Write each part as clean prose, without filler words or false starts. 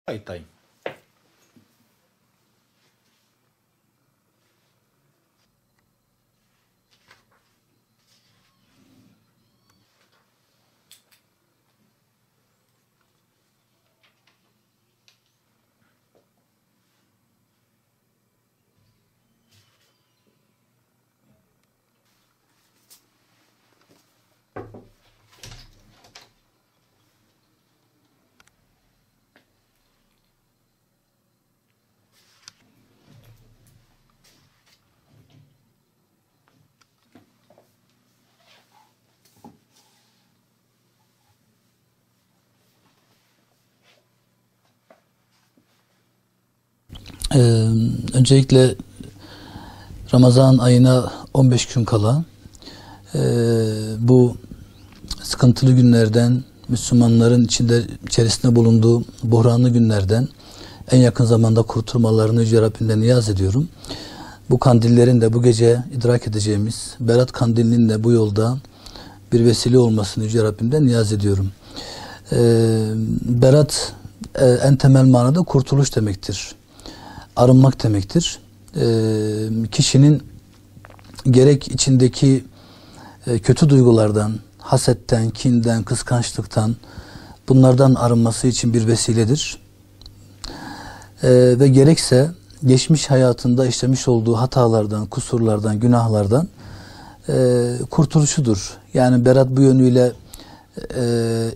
Kayıttayım. Öncelikle Ramazan ayına 15 gün kala bu sıkıntılı günlerden, Müslümanların içerisinde bulunduğu buhranlı günlerden en yakın zamanda kurtulmalarını Yüce Rabbimden niyaz ediyorum. Bu kandillerin de bu gece idrak edeceğimiz Berat kandilinin de bu yolda bir vesile olmasını Yüce Rabbimden niyaz ediyorum. Berat en temel manada kurtuluş demektir. Arınmak demektir. Kişinin gerek içindeki kötü duygulardan, hasetten, kinden, kıskançlıktan bunlardan arınması için bir vesiledir. Ve gerekse geçmiş hayatında işlemiş olduğu hatalardan, kusurlardan, günahlardan kurtuluşudur. Yani Berat bu yönüyle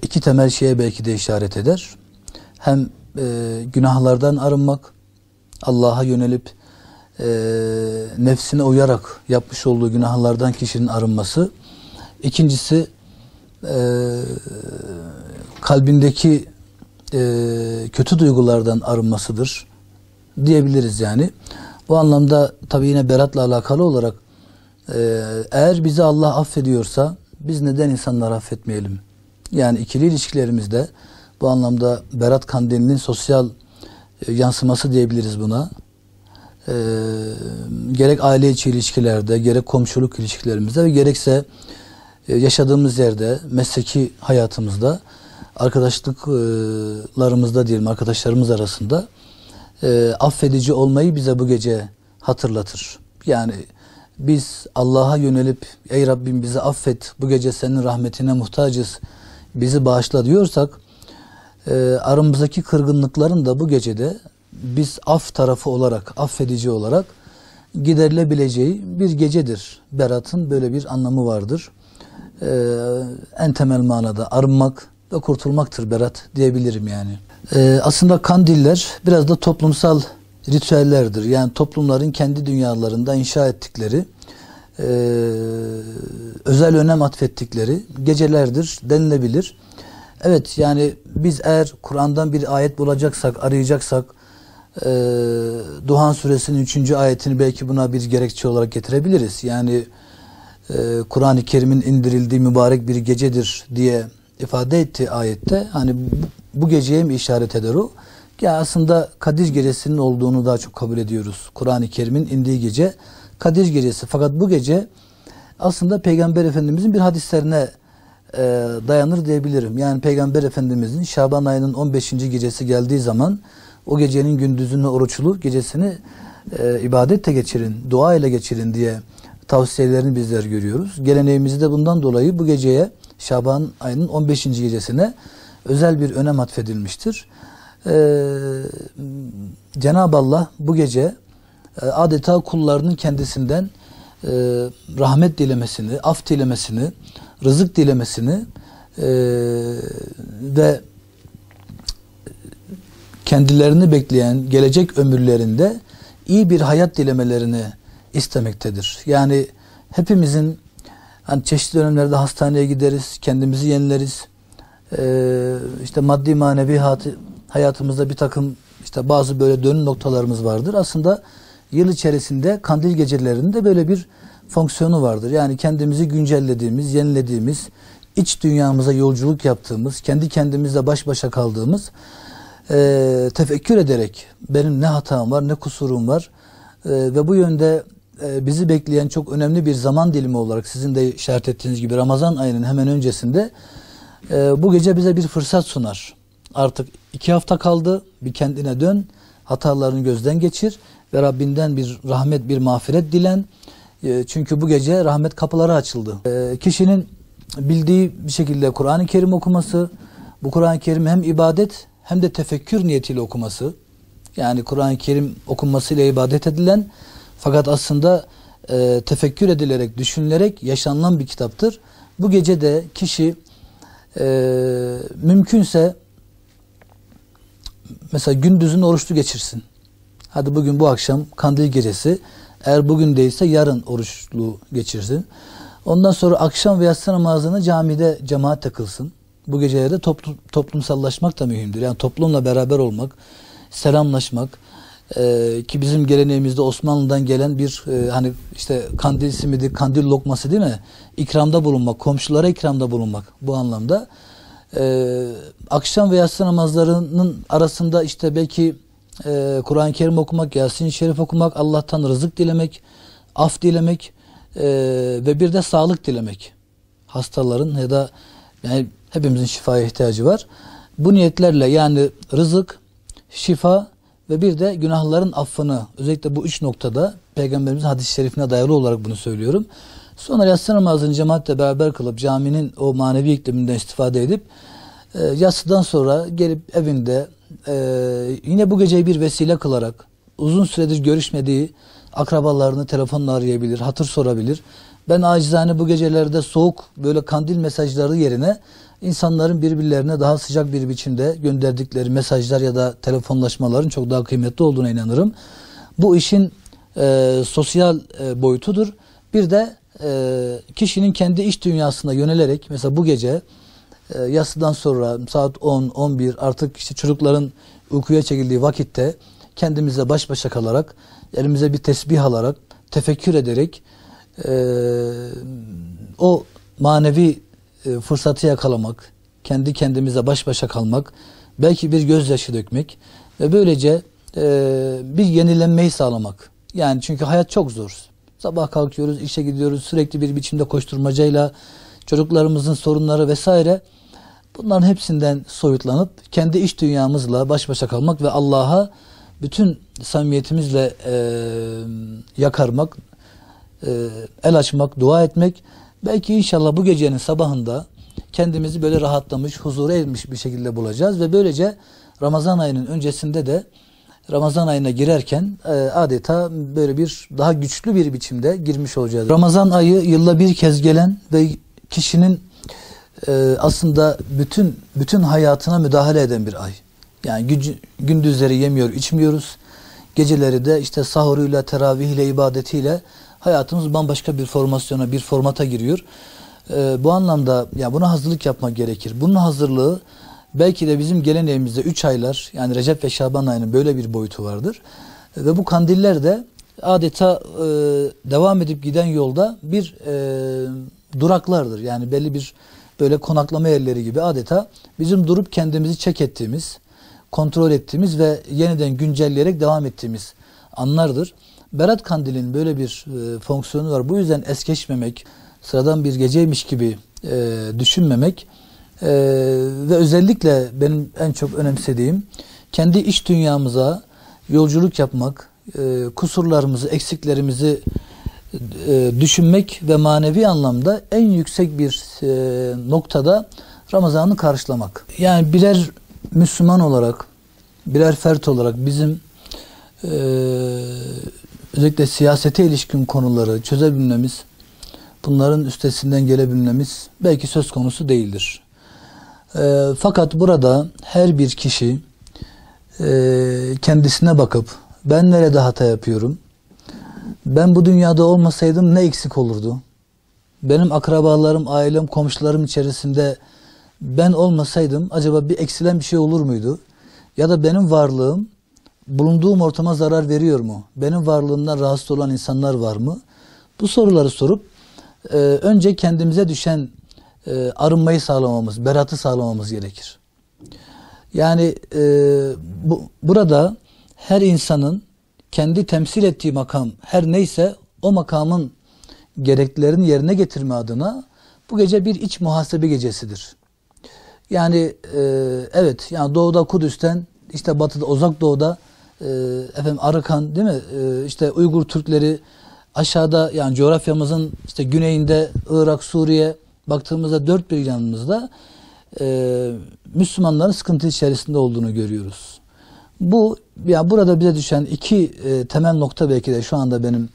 iki temel şeye belki de işaret eder. Hem günahlardan arınmak, Allah'a yönelip nefsine uyarak yapmış olduğu günahlardan kişinin arınması. İkincisi kalbindeki kötü duygulardan arınmasıdır diyebiliriz yani. Bu anlamda tabi yine Berat'la alakalı olarak eğer bizi Allah affediyorsa biz neden insanları affetmeyelim? Yani ikili ilişkilerimizde bu anlamda Berat kandilinin sosyal yansıması diyebiliriz buna. Gerek aile içi ilişkilerde, gerek komşuluk ilişkilerimizde ve gerekse yaşadığımız yerde, mesleki hayatımızda, arkadaşlıklarımızda diyelim, arkadaşlarımız arasında affedici olmayı bize bu gece hatırlatır. Yani biz Allah'a yönelip ey Rabbim bizi affet, bu gece senin rahmetine muhtacız, bizi bağışla diyorsak aramızdaki kırgınlıkların da bu gecede biz af tarafı olarak, affedici olarak giderilebileceği bir gecedir. Berat'ın böyle bir anlamı vardır. En temel manada arınmak ve kurtulmaktır Berat diyebilirim yani. Aslında kandiller biraz da toplumsal ritüellerdir. Yani toplumların kendi dünyalarında inşa ettikleri, özel önem atfettikleri gecelerdir denilebilir. Evet, yani biz eğer Kur'an'dan bir ayet bulacaksak, arayacaksak Duhan suresinin 3. ayetini belki buna bir gerekçe olarak getirebiliriz. Yani Kur'an-ı Kerim'in indirildiği mübarek bir gecedir diye ifade etti ayette. Hani bu geceye mi işaret eder o? Ya aslında Kadir Gecesi'nin olduğunu daha çok kabul ediyoruz. Kur'an-ı Kerim'in indiği gece Kadir Gecesi. Fakat bu gece aslında Peygamber Efendimizin bir hadislerine dayanır diyebilirim. Yani Peygamber Efendimizin Şaban ayının 15. gecesi geldiği zaman o gecenin gündüzünü oruçlu, gecesini ibadetle geçirin, dua ile geçirin diye tavsiyelerini bizler görüyoruz. Geleneğimizde de bundan dolayı bu geceye Şaban ayının 15. gecesine özel bir önem atfedilmiştir. Cenab-ı Allah bu gece adeta kullarının kendisinden rahmet dilemesini, af dilemesini, rızık dilemesini ve kendilerini bekleyen gelecek ömürlerinde iyi bir hayat dilemelerini istemektedir. Yani hepimizin hani çeşitli dönemlerde hastaneye gideriz, kendimizi yenileriz. İşte maddi manevi hayatımızda bir takım işte bazı böyle dönüm noktalarımız vardır. Aslında yıl içerisinde kandil gecelerinde böyle bir fonksiyonu vardır. Yani kendimizi güncellediğimiz, yenilediğimiz, iç dünyamıza yolculuk yaptığımız, kendi kendimizle baş başa kaldığımız, tefekkür ederek benim ne hatam var, ne kusurum var ve bu yönde bizi bekleyen çok önemli bir zaman dilimi olarak sizin de işaret ettiğiniz gibi Ramazan ayının hemen öncesinde bu gece bize bir fırsat sunar. Artık 2 hafta kaldı. Bir kendine dön. Hatalarını gözden geçir ve Rabbinden bir rahmet, bir mağfiret dilen. Çünkü bu gece rahmet kapıları açıldı. Kişinin bildiği bir şekilde Kur'an-ı Kerim okuması, bu Kur'an-ı Kerim hem ibadet hem de tefekkür niyetiyle okuması. Yani Kur'an-ı Kerim okunmasıyla ibadet edilen fakat aslında tefekkür edilerek, düşünülerek yaşanılan bir kitaptır. Bu gece de kişi mümkünse mesela gündüzün oruçlu geçirsin. Hadi bugün bu akşam kandil gecesi. Eğer bugün değilse yarın oruçlu geçirsin. Ondan sonra akşam ve yatsı namazını camide cemaat kılsın. Bu gecelerde toplumsallaşmak da mühimdir. Yani toplumla beraber olmak, selamlaşmak ki bizim geleneğimizde Osmanlı'dan gelen bir hani işte kandil simidi, kandil lokması değil mi? İkramda bulunmak, komşulara ikramda bulunmak bu anlamda. Akşam ve yatsı namazlarının arasında işte belki Kur'an-ı Kerim okumak, Yasin-i Şerif okumak, Allah'tan rızık dilemek, af dilemek ve bir de sağlık dilemek. Hastaların ya da yani hepimizin şifaya ihtiyacı var. Bu niyetlerle yani rızık, şifa ve bir de günahların affını, özellikle bu 3 noktada Peygamberimizin hadis-i şerifine dayalı olarak bunu söylüyorum. Sonra yatsı namazını cemaatle beraber kılıp caminin o manevi ikliminden istifade edip yatsıdan sonra gelip evinde yine bu geceyi bir vesile kılarak uzun süredir görüşmediği akrabalarını telefonla arayabilir, hatır sorabilir. Ben acizane bu gecelerde soğuk böyle kandil mesajları yerine insanların birbirlerine daha sıcak bir biçimde gönderdikleri mesajlar ya da telefonlaşmaların çok daha kıymetli olduğuna inanırım. Bu işin sosyal boyutudur. Bir de kişinin kendi iç dünyasına yönelerek mesela bu gece yatsıdan sonra saat 10-11 artık işte çocukların uykuya çekildiği vakitte kendimize baş başa kalarak, elimize bir tesbih alarak, tefekkür ederek o manevi fırsatı yakalamak, kendi kendimize baş başa kalmak, belki bir gözyaşı dökmek ve böylece bir yenilenmeyi sağlamak. Yani çünkü hayat çok zor. Sabah kalkıyoruz, işe gidiyoruz, sürekli bir biçimde koşturmacayla çocuklarımızın sorunları vesaire. Bunların hepsinden soyutlanıp kendi iç dünyamızla baş başa kalmak ve Allah'a bütün samimiyetimizle yakarmak, el açmak, dua etmek. Belki inşallah bu gecenin sabahında kendimizi böyle rahatlamış, huzura ermiş bir şekilde bulacağız ve böylece Ramazan ayının öncesinde de Ramazan ayına girerken adeta böyle bir daha güçlü bir biçimde girmiş olacağız. Ramazan ayı yılda bir kez gelen ve kişinin aslında bütün hayatına müdahale eden bir ay. Yani gündüzleri yemiyor, içmiyoruz. Geceleri de işte sahuruyla, teravihiyle, ibadetiyle hayatımız bambaşka bir formasyona, bir formata giriyor. Bu anlamda ya buna hazırlık yapmak gerekir. Bunun hazırlığı belki de bizim geleneğimizde 3 aylar yani Recep ve Şaban ayının böyle bir boyutu vardır. Ve bu kandiller de adeta devam edip giden yolda bir duraklardır. Yani belli bir böyle konaklama yerleri gibi adeta bizim durup kendimizi check ettiğimiz, kontrol ettiğimiz ve yeniden güncelleyerek devam ettiğimiz anlardır. Berat Kandili'nin böyle bir fonksiyonu var. Bu yüzden es geçmemek, sıradan bir geceymiş gibi düşünmemek ve özellikle benim en çok önemsediğim kendi iç dünyamıza yolculuk yapmak, kusurlarımızı, eksiklerimizi düşünmek ve manevi anlamda en yüksek bir noktada Ramazan'ı karşılamak. Yani birer Müslüman olarak, birer fert olarak bizim özellikle siyasete ilişkin konuları çözebilmemiz, bunların üstesinden gelebilmemiz belki söz konusu değildir. Fakat burada her bir kişi kendisine bakıp ben nerede hata yapıyorum? Ben bu dünyada olmasaydım ne eksik olurdu? Benim akrabalarım, ailem, komşularım içerisinde ben olmasaydım acaba bir eksilen bir şey olur muydu? Ya da benim varlığım bulunduğum ortama zarar veriyor mu? Benim varlığımdan rahatsız olan insanlar var mı? Bu soruları sorup önce kendimize düşen arınmayı sağlamamız, beratı sağlamamız gerekir. Yani burada her insanın kendi temsil ettiği makam her neyse o makamın gereklilerini yerine getirme adına bu gece bir iç muhasebe gecesidir. Yani evet, yani doğuda Kudüs'ten, işte batıda Uzak Doğu'da efendim Arıkan, değil mi? İşte Uygur Türkleri, aşağıda yani coğrafyamızın işte güneyinde Irak, Suriye, baktığımızda dört bir yanımızda Müslümanların sıkıntı içerisinde olduğunu görüyoruz. Bu yani burada bize düşen iki temel nokta belki de şu anda benim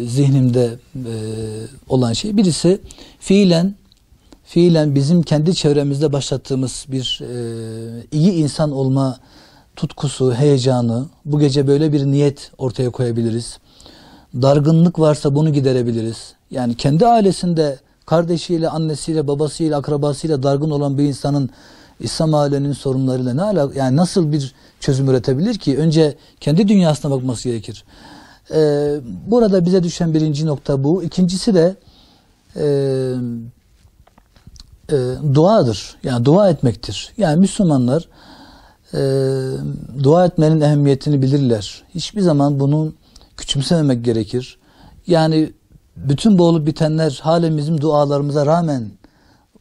zihnimde olan şey. Birisi fiilen bizim kendi çevremizde başlattığımız bir iyi insan olma tutkusu, heyecanı. Bu gece böyle bir niyet ortaya koyabiliriz. Dargınlık varsa bunu giderebiliriz. Yani kendi ailesinde kardeşiyle, annesiyle, babasıyla, akrabasıyla dargın olan bir insanın İslam aleminin sorunlarıyla ne alaka? Yani nasıl bir çözüm üretebilir ki? Önce kendi dünyasına bakması gerekir. Burada bize düşen birinci nokta bu. İkincisi de duadır. Yani dua etmektir. Yani Müslümanlar dua etmenin ehemmiyetini bilirler. Hiçbir zaman bunu küçümsememek gerekir. Yani bütün bu olup bitenler halen bizim dualarımıza rağmen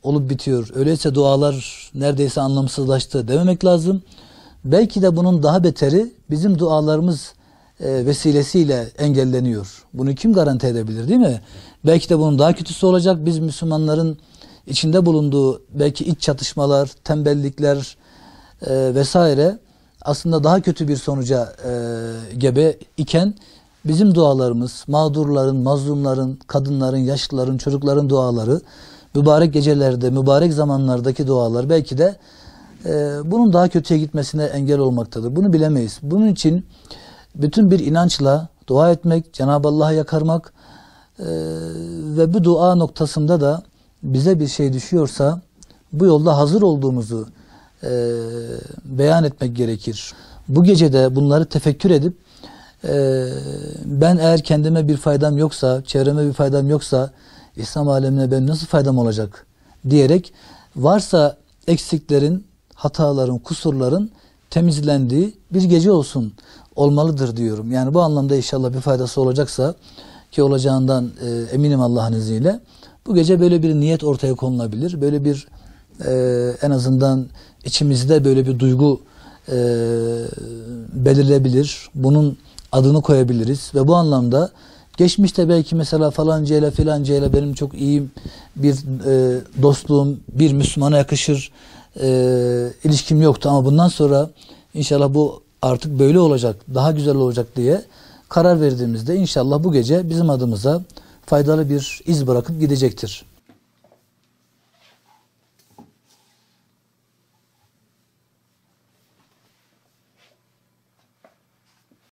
olup bitiyor. Öyleyse dualar neredeyse anlamsızlaştı dememek lazım. Belki de bunun daha beteri bizim dualarımız vesilesiyle engelleniyor. Bunu kim garanti edebilir, değil mi? Belki de bunun daha kötüsü olacak. Biz Müslümanların içinde bulunduğu belki iç çatışmalar, tembellikler vesaire aslında daha kötü bir sonuca gebe iken bizim dualarımız, mağdurların, mazlumların, kadınların, yaşlıların, çocukların duaları, mübarek gecelerde, mübarek zamanlardaki dualar belki de bunun daha kötüye gitmesine engel olmaktadır. Bunu bilemeyiz. Bunun için bütün bir inançla dua etmek, Cenab-ı Allah'a yakarmak ve bu dua noktasında da bize bir şey düşüyorsa bu yolda hazır olduğumuzu beyan etmek gerekir. Bu gecede bunları tefekkür edip ben eğer kendime bir faydam yoksa, çevreme bir faydam yoksa İslam alemine benim nasıl faydam olacak diyerek varsa eksiklerin, hataların, kusurların temizlendiği bir gece olmalıdır diyorum. Yani bu anlamda inşallah bir faydası olacaksa, ki olacağından eminim Allah'ın izniyle, bu gece böyle bir niyet ortaya konulabilir. Böyle bir en azından içimizde böyle bir duygu belirleyebilir. Bunun adını koyabiliriz ve bu anlamda geçmişte belki mesela falancayla filancayla benim çok iyi bir dostluğum, bir Müslümana yakışır ilişkim yoktu ama bundan sonra inşallah bu artık böyle olacak, daha güzel olacak diye karar verdiğimizde inşallah bu gece bizim adımıza faydalı bir iz bırakıp gidecektir.